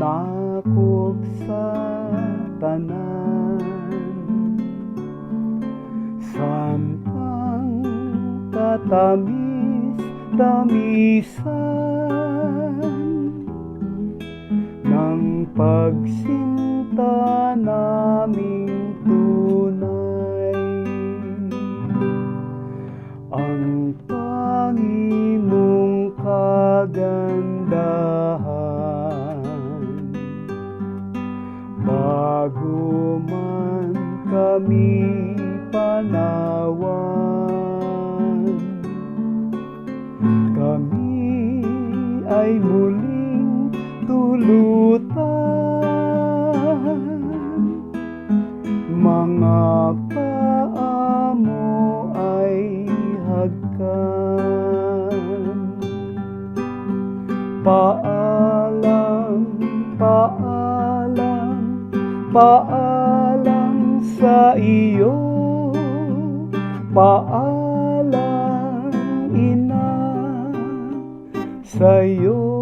nakog sa tanan, samtang katamis-tamisan ng pagsinta naming tunay. Ang Panginoong kagandahan, bago man kami panawan, kami ay muling tulutan. Mga paa mo ay hagkan. Paalam, paalam, paalam sa iyo. Paalam, ina, sa'yo.